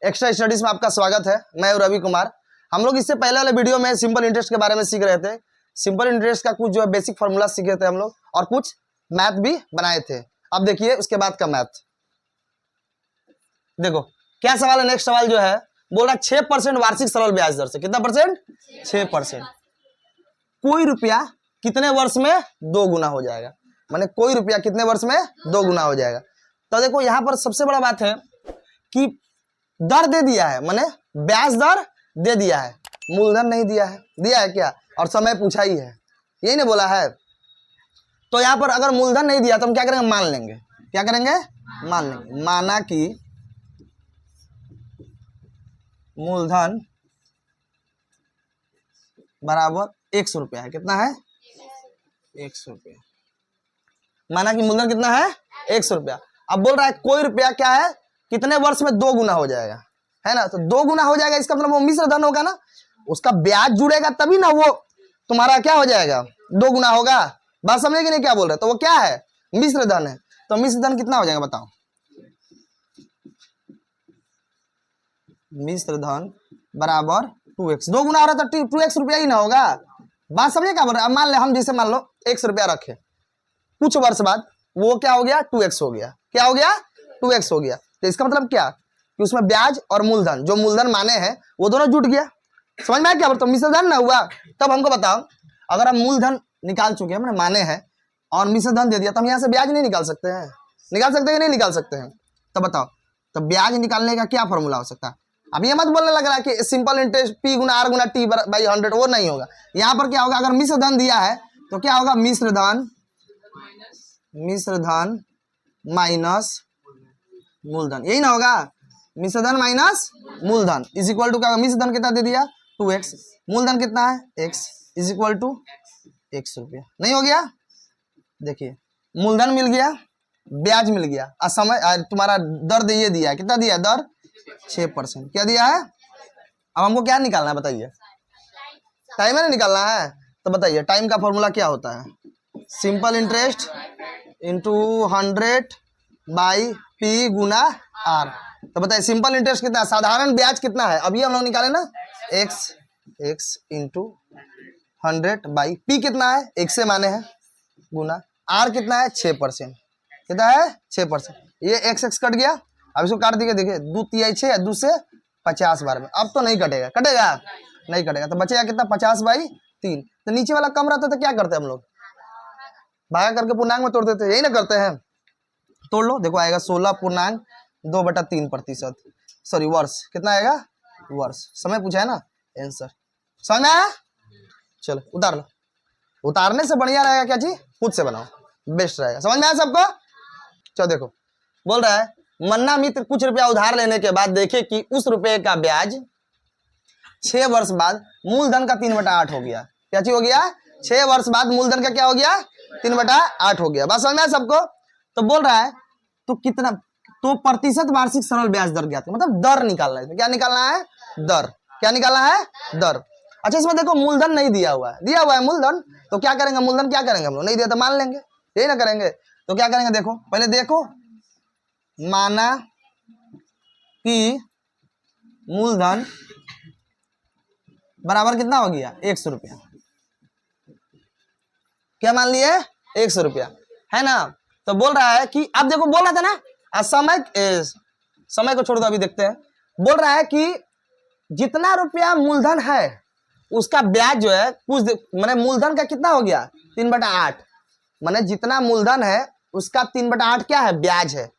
Extra studies में आपका स्वागत है। मैं हूं रवि कुमार। हम लोग इससे पहले वाले वीडियो में सिंपल इंटरेस्ट के बारे में सीख रहे थे। सिंपल इंटरेस्ट का कुछ जो है बेसिक फॉर्मूला सीखे थे हम लोग और कुछ मैथ भी बनाए थे। अब देखिए उसके बाद का मैथ। देखो क्या सवाल है। नेक्स्ट सवाल जो है बोल रहा है 6% वार्षिक सरल ब्याज दर से। कितना परसेंट? 6%। कोई रुपया कितने वर्ष में 2 गुना हो जाएगा? माने कोई रुपया कितने वर्ष में 2 गुना हो जाएगा। तो देखो यहाँ पर सबसे बड़ा बात है कि दर दे दिया है, माने ब्याज दर दे दिया है, मूलधन नहीं दिया है। दिया है क्या? और समय पूछा ही है, यही नहीं बोला है। तो यहाँ पर अगर मूलधन नहीं दिया तो हम क्या करेंगे? मान लेंगे। क्या करेंगे? मान लेंगे। माना कि मूलधन बराबर 100 रुपया है। कितना है? 100 रुपया। माना कि मूलधन कितना है? 100 रुपया। अब बोल रहा है कोई रुपया क्या है कितने वर्ष में 2 गुना हो जाएगा, है ना। तो 2 गुना हो जाएगा, इसका मतलब वो मिश्र धन होगा ना, उसका ब्याज जुड़ेगा तभी ना वो तुम्हारा क्या हो जाएगा? 2 गुना होगा। बात समझे कि नहीं क्या बोल रहे? तो वो क्या है? मिश्र धन है। तो मिश्र धन कितना हो जाएगा बताओ? मिश्र धन बराबर 2x। 2 गुना हो रहा तो 2x रुपया ही ना होगा। बात समझे क्या बोल रहे? अब मान ले हम जैसे मान लो 100 रुपया रखे, कुछ वर्ष बाद वो क्या हो गया? 2x हो गया। क्या हो गया? 2x हो गया। तो इसका मतलब क्या कि उसमें ब्याज और मूलधन, जो मूलधन माने हैं वो दोनों जुट गया। समझ में आया क्या? तो मिश्र धन ना हुआ। तब हमको बताओ, अगर हम मूलधन निकाल चुके हैं, मैंने माने हैं, और मिश्र धन दे दिया, तो हम यहाँ से ब्याज नहीं निकाल सकते हैं? निकाल सकते हैं कि नहीं निकाल सकते हैं? तो बताओ, तो ब्याज निकालने का क्या फॉर्मूला हो सकता है? अब ये मत बोलने लग रहा है कि simple interest P Guna R Guna T by 100, वो नहीं होगा। यहाँ पर क्या होगा? अगर मिश्र धन दिया है तो क्या होगा? मिश्र धन माइनस मूलधन, यही ना होगा? मिश्र धन माइनस मूलधन इज इक्वल टू क्या होगा? मिश्र धन कितना दे दिया? 2x। मूलधन कितना है? x इज इक्वल टू 100 रुपया। नहीं हो गया? देखिए मूलधन मिल गया, ब्याज मिल गया, और समय तुम्हारा दर ये दिया है। कितना दिया है? दर 6%। क्या दिया है? अब हमको क्या निकालना है बताइए? टाइम है ना निकालना है। तो बताइए टाइम का फॉर्मूला क्या होता है? Simple interest into 100 by P Guna R। तो बताइए सिंपल इंटरेस्ट कितना है? साधारण ब्याज कितना है? अभी हम लोग निकाले ना, x इंटू 100 बाई P कितना है? 1 से माने हैं, गुना R कितना है? 6%। कितना है? 6%। ये x कट गया। अब इसको काट दिए, देखिए 2 तिहाई 6, 2 से 50 बार में। अब तो नहीं कटेगा। कटेगा? नहीं कटेगा। तो बचेगा कितना? 50 बाई 3। तो नीचे वाला कम रहता तो क्या करते हम लोग? भागा करके पूर्णांक में तोड़ देते। यही ना करते हैं? तोड़ लो, देखो आएगा 16.2/3%। सॉरी वर्ष। कितना आएगा? वर्ष। समय पूछा है ना, आंसर। समझ में आया? चलो उतार लो। उतारने से बढ़िया रहेगा क्या चीज? खुद से बनाओ, बेस्ट रहेगा। समझ में आया सबको? चलो देखो बोल रहा है मन्ना मित्र कुछ रुपया उधार लेने के बाद देखे कि उस रुपये का ब्याज 6 वर्ष बाद मूलधन का 3/8 हो गया। क्या चीज हो गया? 6 वर्ष बाद मूलधन का क्या हो गया? 3/8 हो गया। बात समझ में आया सबको? तो बोल रहा है तो कितना, तो प्रतिशत वार्षिक सरल ब्याज दर ज्ञात, मतलब दर निकालना है। क्या निकालना है? दर। क्या निकालना है? दर। अच्छा इसमें देखो मूलधन नहीं दिया हुआ है, दिया हुआ है मूलधन। तो क्या करेंगे? मूलधन क्या करेंगे हम लोग? नहीं दिया तो मान लेंगे, यही ना करेंगे। तो क्या करेंगे? देखो पहले देखो, माना कि मूलधन बराबर कितना हो गया? 100 रुपया। क्या मान लिए? 100 रुपया, है ना। तो बोल रहा है कि अब देखो बोल रहा था ना, समय को छोड़ दो, अभी देखते हैं। बोल रहा है कि जितना रुपया मूलधन है उसका ब्याज जो है कुछ माने मूलधन का कितना हो गया? 3/8। माने जितना मूलधन है उसका 3/8 क्या है? ब्याज है।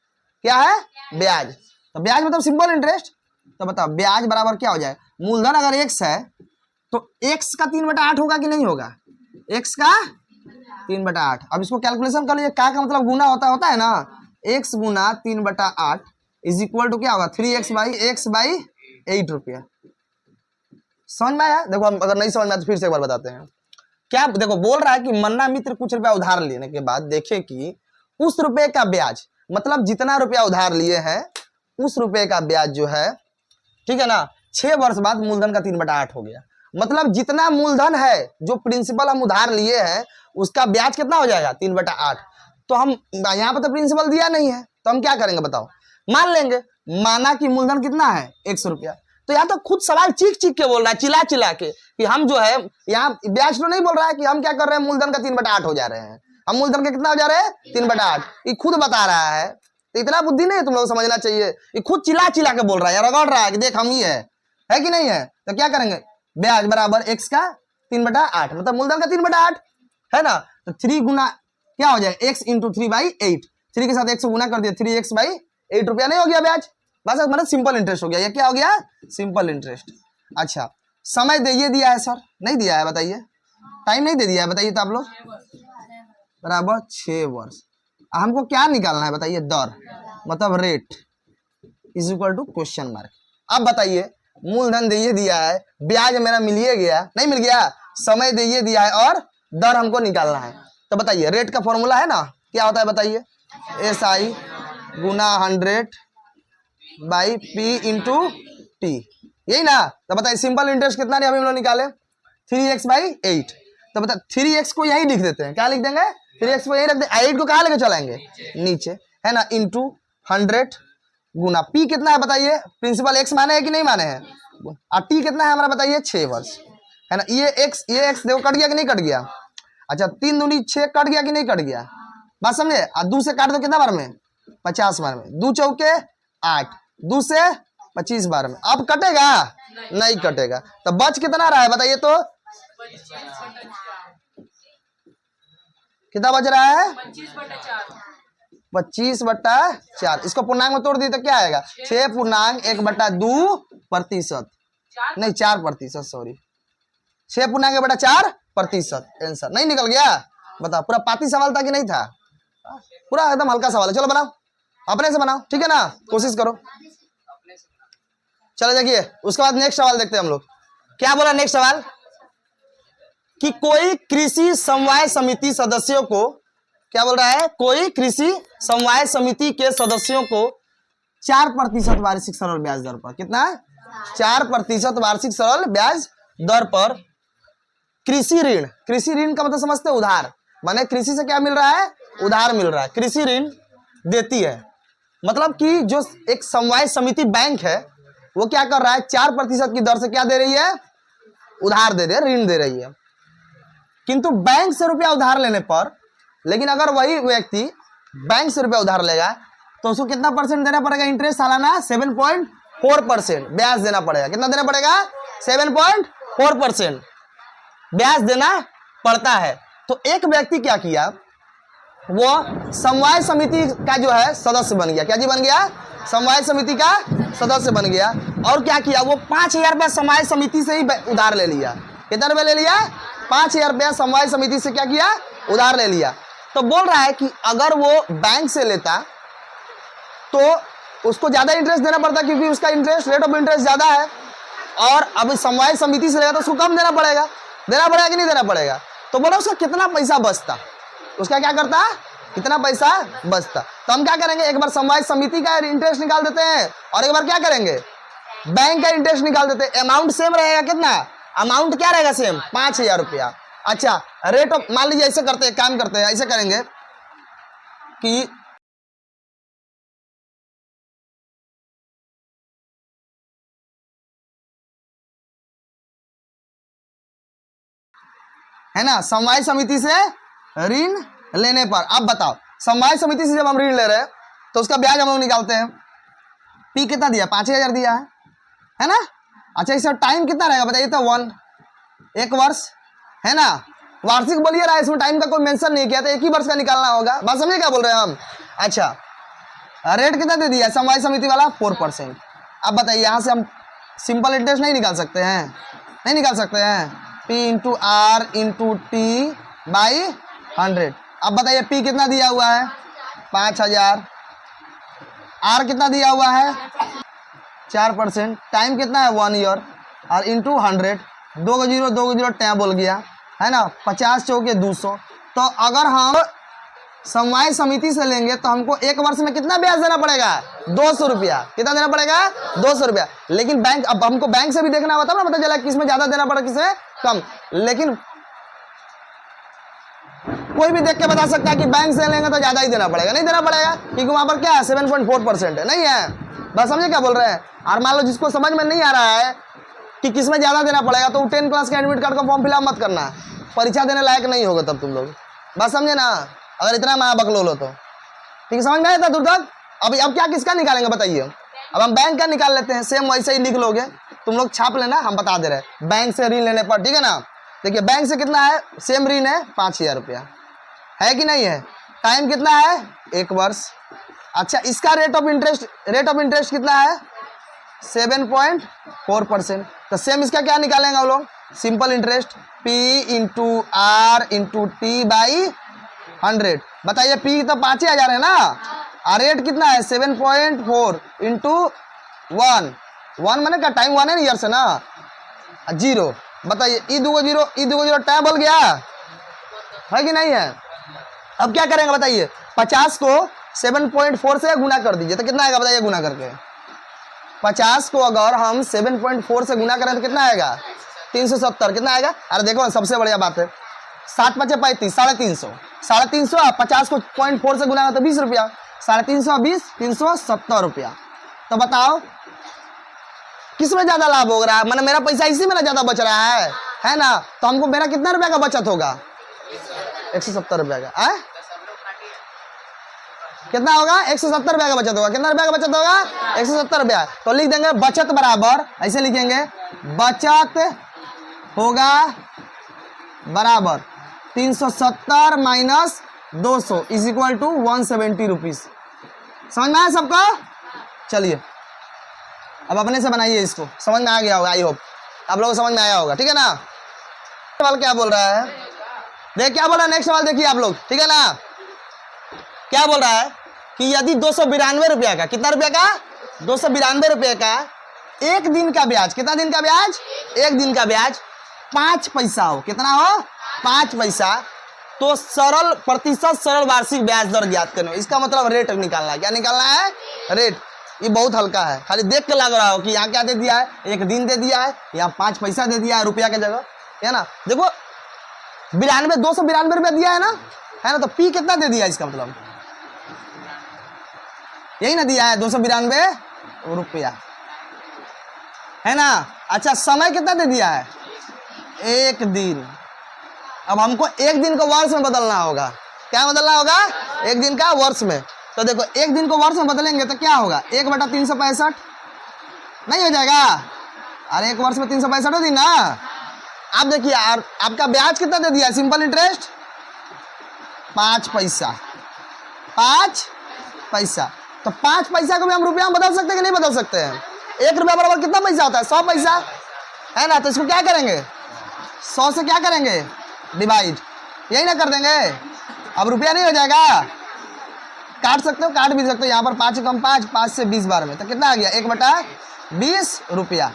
क्या है? ब्याज। तो ब्याज मतलब सिंपल इंटरेस्ट। तो बताओ ब्याज बराबर क्या हो जाए? मूलधन अगर x है तो x का 3/8 होगा कि नहीं होगा? x का 3/8। अब इसको कैलकुलेशन कर लीजिए, क्या का मतलब गुना होता है ना। x गुना 3/8 इज इक्वल टू क्या होगा? 3x बाई 8 रुपया। समझ में आया? देखो हम अगर नहीं समझ में आया तो फिर से एक बार बताते हैं। क्या देखो बोल रहा है कि मन्ना मित्र कुछ रुपया उधार लेने के बाद देखे कि उस रुपये का ब्याज, मतलब जितना रुपया उधार लिए हैं उस रुपये का ब्याज जो है, ठीक है ना, 6 वर्ष बाद मूलधन का 3/8 हो गया। मतलब जितना मूलधन है, जो प्रिंसिपल हम उधार लिए हैं, उसका ब्याज कितना हो जाएगा? 3/8। तो हम यहाँ पर तो प्रिंसिपल दिया नहीं है, तो हम क्या करेंगे बताओ? मान लेंगे। माना कि मूलधन कितना है 100 रुपया। तो यहाँ तो खुद सवाल चीख चीख के बोल रहा है, चिल्ला चिल्ला के, कि हम जो है यहाँ ब्याज तो नहीं बोल रहा है कि हम क्या कर रहे हैं, मूलधन का 3/8 हो जा रहे हैं, हम मूलधन के कितना हो जा रहे हैं 3/8, ये खुद बता रहा है। तो इतना बुद्धि नहीं है तुम लोग, समझना चाहिए। ये खुद चिल्ला चिल्ला के बोल रहा है, रगड़ रहा है कि देख हम ही है कि नहीं है। तो क्या करेंगे, ब्याज बराबर x का 3/8, मतलब मूलधन का 3/8 है ना। तो 3 गुना क्या हो जाएगा, x इंटू 3/8, 3 के साथ 1 से गुना कर दिया, 3x/8 रुपया नहीं हो गया ब्याज, बस मतलब सिंपल इंटरेस्ट हो गया। ये क्या हो गया, सिंपल इंटरेस्ट। अच्छा, समय दे दिया है सर, नहीं दिया है बताइए, टाइम नहीं दे दिया है बताइए, तो आप लोग बराबर 6 वर्ष। हमको क्या निकालना है बताइए, दर मतलब rate is equal to question mark. अब बताइए, मूलधन दे दिया है, ब्याज मेरा मिल गया, नहीं मिल गया, समय दे दिया है और दर हमको निकालना है। तो बताइए रेट का फॉर्मूला है ना, क्या होता है बताइए, SI गुना 100/P इंटू T, यही ना। तो बताइए सिंपल इंटरेस्ट कितना नहीं अभी हम लोग निकाले, 3x/8। तो बता 3x को यही लिख देते हैं, क्या लिख देंगे, 3x को यही रख दें, 8 को कहाँ लेके चलाएंगे, नीचे, है ना, इंटू 100 गुना P कितना है बताइए, प्रिंसिपल x माने है कि नहीं माने हैं, और T कितना है हमारा बताइए 6 वर्ष, है ना। ये x देखो कट गया कि नहीं कट गया। अच्छा 3 दूनी 6 कट गया कि नहीं कट गया, बात समझे। और 2 से काट दो कितना बार में, 50 बार में, 2 चौके 8, 2 से 25 बार में। अब कटेगा, नहीं कटेगा। तो बच कितना रहा है बताइए, तो कितना बच रहा है, 25/4। इसको पूर्णांक में तोड़ दी तो क्या आएगा, 6.1/2%, नहीं 4%, सॉरी 6.1/4%। आंसर नहीं निकल गया, बताओ। पूरा पाती सवाल था कि नहीं था, पूरा एकदम हल्का सवाल है। चलो बनाओ, अपने से बनाओ, ठीक है ना, कोशिश करो। चलो देखिए, उसके बाद नेक्स्ट सवाल देखते हैं हम लोग। क्या बोला नेक्स्ट सवाल, कि कोई कृषि समवाय समिति सदस्यों को, क्या बोल रहा है, कोई कृषि समवाय समिति के सदस्यों को 4% वार्षिक सरल ब्याज दर पर, कितना 4% वार्षिक सरल ब्याज दर पर कृषि ऋण, कृषि ऋण का मतलब समझते हैं उधार, माने कृषि से क्या मिल रहा है, उधार मिल रहा है, कृषि ऋण देती है। मतलब कि जो एक समवाय समिति बैंक है वो क्या कर रहा है, 4% की दर से क्या दे रही है, उधार दे रही है, ऋण दे रही है। किंतु बैंक से रुपया उधार लेने पर, लेकिन अगर वही व्यक्ति बैंक से रुपया उधार लेगा तो उसको कितना परसेंट देना पड़ेगा, इंटरेस्ट सालाना 7.4% ब्याज देना पड़ेगा। कितना देना पड़ेगा, 7.4% ब्याज देना पड़ता है। तो एक व्यक्ति क्या किया, वो समवाय समिति का जो है सदस्य बन गया, क्या जी बन गया, समवाय समिति का सदस्य बन गया। और क्या किया, वो 5,000 रुपया समवाय समिति से ही उधार ले लिया। कितना रुपया ले लिया, 5,000 रुपया समवाय समिति से क्या किया, उधार ले लिया। तो बोल रहा है कि अगर वो बैंक से लेता तो उसको ज्यादा इंटरेस्ट देना पड़ता, क्योंकि उसका इंटरेस्ट, रेट ऑफ इंटरेस्ट ज्यादा है। और अब समवाय समिति से लेगा तो उसको कम देना पड़ेगा कि नहीं देना पड़ेगा। तो बोला उसका कितना पैसा बचता, उसका क्या करता, कितना पैसा बचता। तो हम क्या करेंगे, एक बार समवाय समिति का इंटरेस्ट निकाल देते हैं और एक बार क्या करेंगे, बैंक का इंटरेस्ट निकाल देते हैं। अमाउंट सेम रहेगा, कितना अमाउंट क्या रहेगा, सेम 5,000 रुपया। अच्छा रेट ऑफ, मान लीजिए ऐसे करते हैं, काम करते हैं, ऐसे करेंगे कि है ना, समवाय समिति से ऋण लेने पर। अब बताओ, समवाय समिति से जब हम ऋण ले रहे हैं तो उसका ब्याज हम लोग निकालते हैं। पी कितना दिया, 5,000 दिया है ना। अच्छा इसका टाइम कितना रहेगा बताइए, तो 1 वर्ष, है ना। वार्षिक बोलिए रहा है, इसमें टाइम का कोई मेंशन नहीं किया, तो 1 ही वर्ष का निकालना होगा। बात समझे क्या बोल रहे हैं हम। अच्छा रेट कितना दे दिया समवाय समिति वाला, 4%। अब बताइए यहाँ से हम सिंपल इंटरेस्ट नहीं निकाल सकते हैं, नहीं निकाल सकते हैं, P into R into T/100। अब बताइए P कितना दिया हुआ है, 5,000, R कितना दिया हुआ है 4%, टाइम कितना है 1 ईयर, और इंटू 100, 2 0 टैब बोल गया, है ना, 50 चौके 200। तो अगर हम समवाय समिति से लेंगे तो हमको 1 वर्ष में कितना ब्याज देना पड़ेगा, 200 रुपया। कितना देना पड़ेगा, 200 रुपया। लेकिन बैंक, अब हमको बैंक से भी देखना होता है ना, पता चला किसमें ज्यादा देना पड़ा किसमें कम। लेकिन कोई भी देख के बता सकता है कि बैंक से लेंगे तो ज्यादा ही देना पड़ेगा, नहीं देना पड़ेगा, क्योंकि वहां पर क्या है 7.4% है, नहीं है। बस समझे क्या बोल रहे हैं। और मान लो जिसको समझ में नहीं आ रहा है कि किस में ज़्यादा देना पड़ेगा, तो 10 क्लास का एडमिट कार्ड का फॉर्म फिलअप मत करना, परीक्षा देने लायक नहीं होगा तब तुम लोग। बस समझे ना, अगर इतना महाबकलोल हो तो। ठीक है, समझ में आया था दूर तक। अब क्या किसका निकालेंगे बताइए। अब हम बैंक का निकाल लेते हैं, सेम वैसे ही लिख लोगे, तुम लोग छाप लेना, हम बता दे रहे हैं बैंक से ऋण लेने पर। ठीक है ना, देखिए बैंक से कितना है, सेम ऋण है 5000 रुपया, है कि नहीं है। टाइम कितना है, 1 वर्ष। अच्छा, इसका रेट ऑफ इंटरेस्ट कितना है, 7.4%। तो सेम इसका क्या निकालेंगे हम लोग, simple interest, P into r into t by 100। बताइए P तो 5000 है ना, और रेट कितना है 7.4 इंटू 1 मैंने का टाइम 1 है ईयर से ना, 0। बताइए ई दो जीरो टाइम बोल गया है कि नहीं है। अब क्या करेंगे बताइए, 50 को 7.4 से गुना कर दीजिए तो कितना आएगा बताइए, गुना करके 50 को अगर हम 7.4 से गुना करें तो कितना आएगा, 370। कितना आएगा, अरे देखो सबसे बढ़िया बात है, 7 5 35, 350 50 को 0.4 से गुना तो 20 रुपया, 350 20 370 रुपया। तो बताओ किस में ज्यादा लाभ हो रहा है, मतलब मेरा पैसा इसी में ना ज्यादा बच रहा है ना। तो हमको मेरा कितना रुपया का बचत होगा, 170 रुपया का है, कितना होगा 170 रुपया का बचत होगा। कितना रुपया का बचत होगा, 170 रुपया। तो लिख देंगे बचत बराबर, ऐसे लिखेंगे बचत होगा बराबर 370 minus 200 is equal to 170 rupees. समझ में आया सबको। चलिए अब अपने से बनाइए इसको, समझ में आ गया होगा, आई होप आप लोगों को समझ में आया होगा। ठीक है ना, सवाल क्या बोल रहा है, देख क्या बोल रहा है, नेक्स्ट सवाल देखिए आप लोग। ठीक है ना, क्या बोल रहा है कि यदि 292 रुपया का, कितना रुपया का, 292 रुपये का एक दिन का ब्याज, कितना दिन का ब्याज, एक दिन का ब्याज 5 पैसा हो, कितना हो 5 पैसा, तो सरल प्रतिशत सरल वार्षिक ब्याज दर ज्ञात करना। इसका मतलब रेट निकालना है। क्या निकालना है, रेट। ये बहुत हल्का है, खाली देख के लग रहा हो कि यहाँ क्या दे दिया है, एक दिन दे दिया है, यहाँ 5 पैसा दे दिया है रुपया के जगह, है ना। देखो 292 रुपया दिया है ना, तो पी कितना दे दिया, इसका मतलब यही ना दिया है 292 रुपया, है ना। अच्छा समय कितना दे दिया है, 1 दिन। अब हमको 1 दिन को वर्ष में बदलना होगा। क्या बदलना होगा, 1 दिन का वर्ष में। तो देखो 1 दिन को वर्ष में बदलेंगे तो क्या होगा, 1/365 नहीं हो जाएगा। अरे 1 वर्ष में 365 दिन ना। आप देखिए आपका ब्याज कितना दे दिया, सिंपल इंटरेस्ट 5 पैसा, 5 पैसा। तो 5 पैसा को भी हम रुपया में बदल सकते हैं कि नहीं बदल सकते हैं। 1 रुपया बराबर कितना पैसा होता है, 100 पैसा, है ना। तो इसको क्या करेंगे, 100 से क्या करेंगे, डिवाइड, यही ना कर देंगे। अब रुपया नहीं हो जाएगा, काट सकते हो, काट भी सकते हो। यहाँ पर 5 कम 5, 5 से 20 बार में, तो कितना आ गया 1/20 रुपया,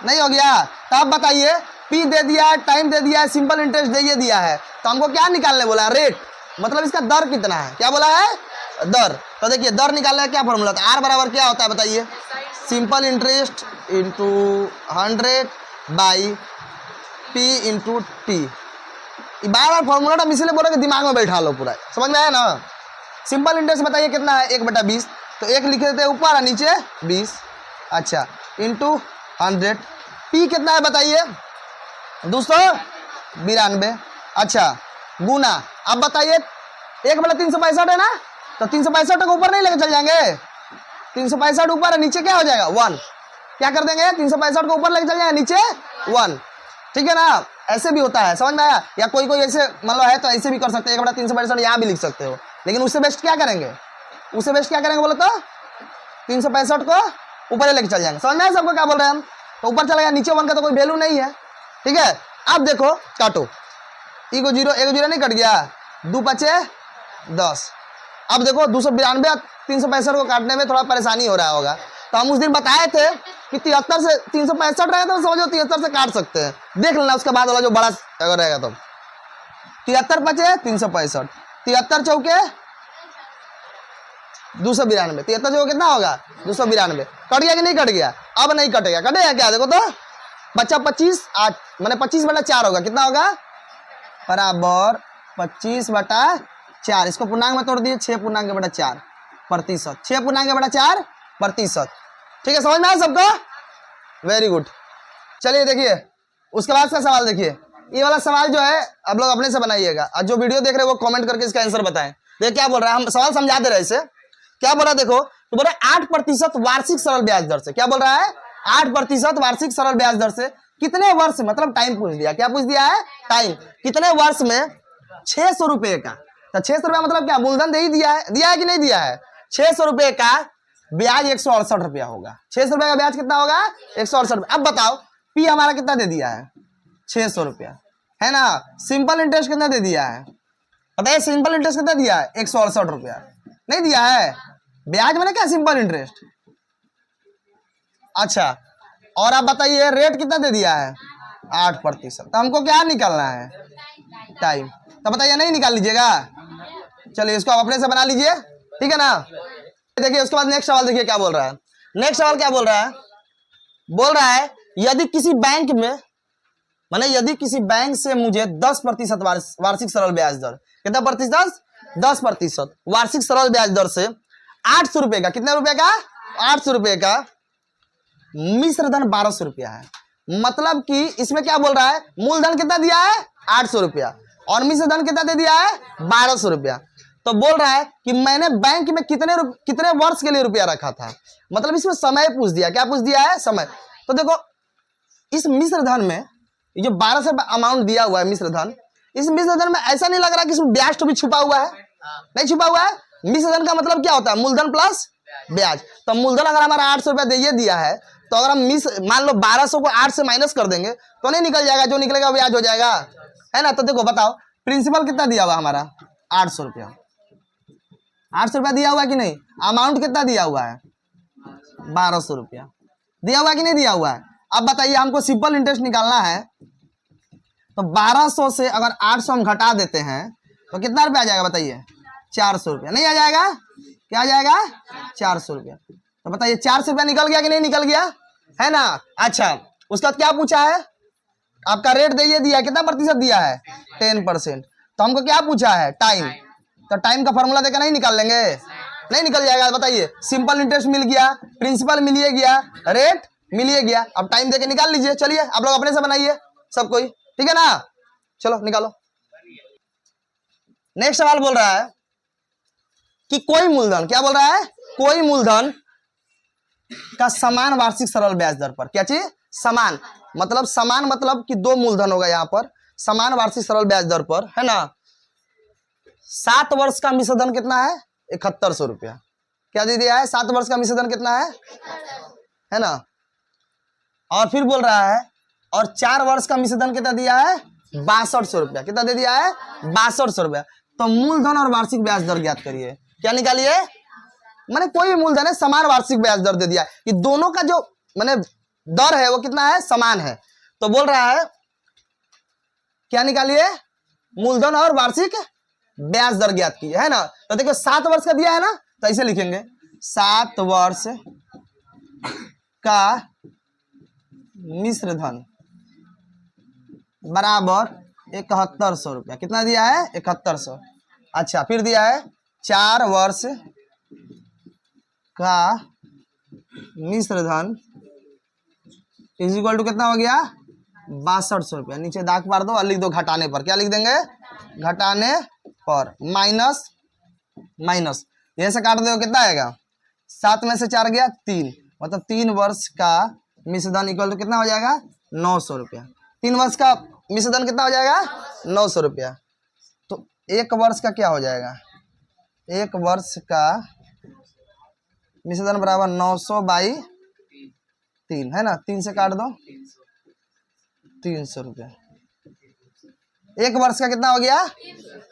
नहीं हो गया। तो अब बताइए पी दे दिया है, टाइम दे दिया है, सिंपल इंटरेस्ट दे दिया है, तो हमको क्या निकालने बोला है, रेट, मतलब इसका दर कितना है। क्या बोला है, दर। तो देखिए दर निकालने का क्या फॉर्मूला था, आर बराबर क्या होता है बताइए, simple interest into 100 by P into T. Bar bar formula हम इसलिए बोला कि दिमाग में बैठा लो पूरा, समझ में आया ना। सिंपल इंटरेस्ट बताइए कितना है, 1/20, तो 1 लिख देते हैं ऊपर और नीचे 20। अच्छा इंटू 100, पी कितना है बताइए 292। अच्छा गुना, अब बताइए 1/365 है ना, तो 365 को ऊपर नहीं लेके चल जाएंगे, 365 ऊपर है, नीचे क्या हो जाएगा 1। क्या कर देंगे 365 को ऊपर लेके चल जाएंगे, नीचे 1। ठीक है ना, ऐसे भी होता है, समझ में आया। या कोई कोई ऐसे मान लो है तो ऐसे भी कर सकते हैं, 1/365 यहाँ भी लिख सकते हो, लेकिन उससे बेस्ट क्या करेंगे, उससे बेस्ट क्या करेंगे बोलो तो 365 को ऊपर लेके चल जाएंगे। समझ में आया सबको क्या बोल रहे हैं हम। तो ऊपर चला गया, नीचे 1 का तो कोई वैल्यू नहीं है। ठीक है, अब देखो काटो, ई को 0 1 0 नहीं कट गया, 2 5 10। अब देखो 292 365 को काटने में थोड़ा परेशानी हो रहा होगा, तो हम उस दिन बताए थे कि 73 से 365 रहेगा तो समझो 73 से काट सकते हैं, देख लेना उसके बाद वाला जो बड़ा अगर रहेगा तो 73 5 365, 73 चौके 292, 73 चौके कितना होगा 292। कट गया कि नहीं कट गया, अब नहीं कटेगा, कटेगा क्या देखो तो बच्चा 25 8 मैंने 25/4 होगा, कितना होगा बराबर 25/4। इसको पूर्णांक में तोड़ दिए, 6 पूर्णांक/4 प्रतिशत, 6 पूर्णांक/4 प्रतिशत। ठीक है, समझ में आया सबको? Very good. चलिए देखिए उसके बाद का सवाल देखिए। ये वाला सवाल जो है आप लोग अपने से बनाइएगा और जो वीडियो देख रहे हैं वो कमेंट करके इसका आंसर बताएं। देखिए क्या बोल रहा है, हम सवाल समझा दे रहे इसे। क्या बोल रहा है देखो, तो बोल रहा है 8% वार्षिक सरल ब्याज दर से। क्या बोल रहा है? 8% वार्षिक सरल ब्याज दर से कितने वर्ष, मतलब टाइम पूछ दिया। क्या पूछ दिया है? टाइम। कितने वर्ष में 600 रुपए का, तो 600 रुपया मतलब क्या, मूलधन दे ही दिया है कि नहीं दिया है? 600 रुपए का ब्याज 168 रुपया होगा। 600 रुपए का ब्याज कितना होगा? 168 रुपया। अब बताओ पी हमारा कितना दे दिया है? 600 रुपया, है ना। सिंपल इंटरेस्ट कितना दे दिया है बताइए? सिंपल इंटरेस्ट कितना दिया है? 168 रुपया। नहीं दिया है। ब्याज मैंने क्या, सिंपल इंटरेस्ट। अच्छा, और आप बताइए रेट कितना दे दिया है? 8%। तो हमको क्या निकालना है? टाइम। तो बताइए नहीं निकाल लीजिएगा? चलिए इसको आप अपने से बना लीजिए, ठीक है ना। देखिए उसके बाद नेक्स्ट सवाल देखिए क्या बोल रहा है। नेक्स्ट सवाल क्या बोल रहा है? बोल रहा है यदि किसी बैंक में, माने यदि किसी बैंक से मुझे 10% वार्षिक सरल ब्याज दर, कितना प्रतिशत? 10% वार्षिक सरल ब्याज दर से 800 रुपए का, कितने रुपए का? 800 रुपए का मिश्र धन 1200 रुपया है। मतलब कि इसमें क्या बोल रहा है, मूलधन कितना दिया है? 800 रुपया और मिश्र धन कितना दे दिया है? 1200 रुपया। तो बोल रहा है कि मैंने बैंक में कितने वर्ष के लिए रुपया रखा था। मतलब इसमें समय पूछ दिया। क्या पूछ दिया है? समय। तो देखो इस मिश्र धन में ये जो 1200 अमाउंट दिया हुआ है मिश्र धन, इस मिश्र धन में ऐसा नहीं लग रहा कि इसमें ब्याज तो भी छुपा हुआ है। नहीं छुपा हुआ है। मिश्र धन का मतलब क्या होता है? मूलधन प्लस ब्याज। तो मूलधन अगर हमारा 800 रुपया दे दिया है, तो अगर हम मान लो 1200 को 8 से माइनस कर देंगे तो नहीं निकल जाएगा, जो निकलेगा ब्याज हो जाएगा, है ना। तो देखो बताओ प्रिंसिपल कितना दिया हुआ हमारा? 800 रुपया। 800 रुपया दिया हुआ कि नहीं? अमाउंट कितना दिया हुआ है? 1200 रुपया दिया हुआ कि नहीं दिया हुआ है? अब बताइए हमको सिंपल इंटरेस्ट निकालना है, तो 1200 से अगर 800 हम घटा देते हैं तो कितना रुपया आ जाएगा बताइए? 400 रुपया। नहीं आ जाएगा? क्या आ जाएगा? 400 रुपया। तो बताइए 400 रुपया निकल गया कि नहीं निकल गया, है ना। अच्छा उसका क्या पूछा है? आपका रेट दे दिया, कितना प्रतिशत दिया है? 10%। तो हमको क्या पूछा है? टाइम। तो टाइम का फॉर्मूला देकर नहीं निकाल लेंगे? नहीं निकल जाएगा। बताइए सिंपल इंटरेस्ट मिल गया, प्रिंसिपल मिल गया, रेट मिल गया, अब टाइम देके निकाल लीजिए। चलिए आप लोग अपने से बनाइए सब कोई, ठीक है ना। चलो निकालो। नेक्स्ट सवाल बोल रहा है कि कोई मूलधन, क्या बोल रहा है? कोई मूलधन का समान वार्षिक सरल ब्याज दर पर, क्या चीज? समान मतलब कि दो मूलधन होगा यहाँ पर, समान वार्षिक सरल ब्याज दर पर, है ना। 7 वर्ष का मिश्र धन कितना है? 7100 रुपया। क्या दे दिया है? 7 वर्ष का मिश्र धन कितना है ना। और फिर बोल रहा है और 4 वर्ष का मिश्र धन कितना दिया है? 6200 रुपया। कितना दे दिया है? 6200 रुपया। तो मूलधन और वार्षिक ब्याज दर ज्ञात करिए। क्या निकालिए? माने कोई भी मूलधन है, समान वार्षिक ब्याज दर दे दिया है कि दोनों का जो माने दर है वो कितना है? समान है। तो बोल रहा है क्या निकालिए? मूलधन और वार्षिक ब्याज दर ज्ञात कीजिए, है ना। तो देखो 7 वर्ष का दिया है ना, तो ऐसे लिखेंगे 7 वर्ष का मिश्र धन बराबर 7100 रुपया। कितना दिया है? 7100। अच्छा फिर दिया है 4 वर्ष का मिश्र धन इज इक्वल टू कितना हो गया? 6200 रुपया। नीचे दाग मार दो और लिख दो घटाने पर। क्या लिख देंगे? घटाने पर माइनस माइनस, ये से काट दो कितना आएगा? 7 में से 4 गया 3, मतलब 3 वर्ष का मिश्र धन इक्वल टू कितना हो जाएगा? 900 रुपया। 3 वर्ष का मिश्र धन कितना हो जाएगा? 900 रुपया। तो 1 वर्ष का क्या हो जाएगा? 1 वर्ष का मिश्र धन बराबर 900 बाई 3, है ना। 3 से काट दो 300 रुपया। 1 वर्ष का कितना हो गया?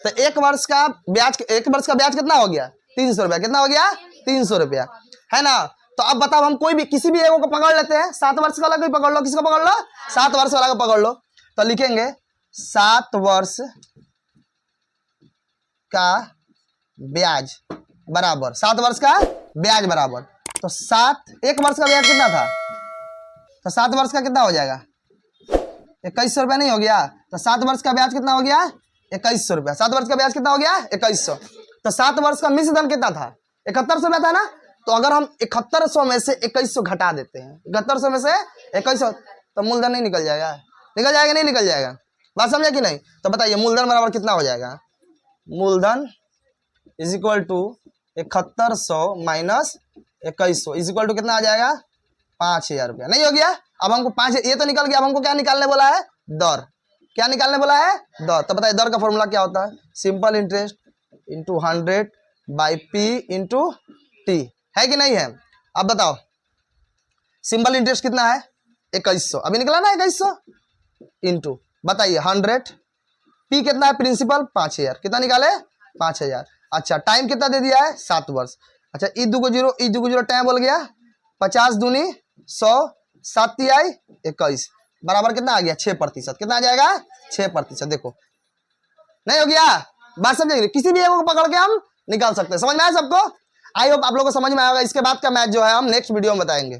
तो 1 वर्ष का ब्याज, 1 वर्ष का ब्याज कितना हो गया? 300 रुपया। कितना हो गया? 300 रुपया, है ना। तो अब बताओ हम कोई भी किसी भी एक को पकड़ लेते हैं। 7 वर्ष वाला कोई पकड़ लो, किसको पकड़ लो? 7 वर्ष वाला को पकड़ लो। तो लिखेंगे 7 वर्ष का ब्याज बराबर, 7 वर्ष का ब्याज बराबर, तो 1 वर्ष का ब्याज कितना था? तो 7 वर्ष का कितना हो जाएगा? 2100 रुपया नहीं हो गया? तो 7 वर्ष का ब्याज कितना हो गया? 2100 रुपया। 7 वर्ष का ब्याज कितना हो गया? 2100। तो 7 वर्ष का मिश्र धन कितना था? 7100 रुपया था ना। तो अगर हम 7100 में से 2100 घटा देते हैं, 7100 में से 2100, तो मूलधन नहीं निकल जाएगा? निकल जाएगा नहीं निकल जाएगा? बात समझे कि नहीं? तो बताइए मूलधन बराबर कितना हो जाएगा? मूलधन is equal to 7100 minus 2100 is equal to कितना आ जाएगा? 5000 रुपया। नहीं हो गया? अब हमको 5, ये तो निकल गया, अब हमको क्या निकालने बोला है? दर। क्या निकालने बोला है? दर। तो बताइए दर का फॉर्मूला क्या होता है? Simple interest into 100 by P into T, है कि नहीं है? अब बताओ सिंपल इंटरेस्ट कितना है? 2100, अभी निकला ना 2100 इंटू, बताइए 100, पी कितना है? प्रिंसिपल 5000, कितना निकाले? 5000। अच्छा टाइम कितना दे दिया है? 7 वर्ष। अच्छा ई दो जीरो टाइम बोल गया, 50 दूनी 100, 7 आई 21, बराबर कितना आ गया? 6%। कितना आ जाएगा? 6%। देखो नहीं हो गया? बात समझे? किसी भी एक को पकड़ के हम निकाल सकते हैं। समझ में आया सबको? आई होप आप लोगों को समझ में आएगा। इसके बाद का मैथ जो है हम नेक्स्ट वीडियो में बताएंगे।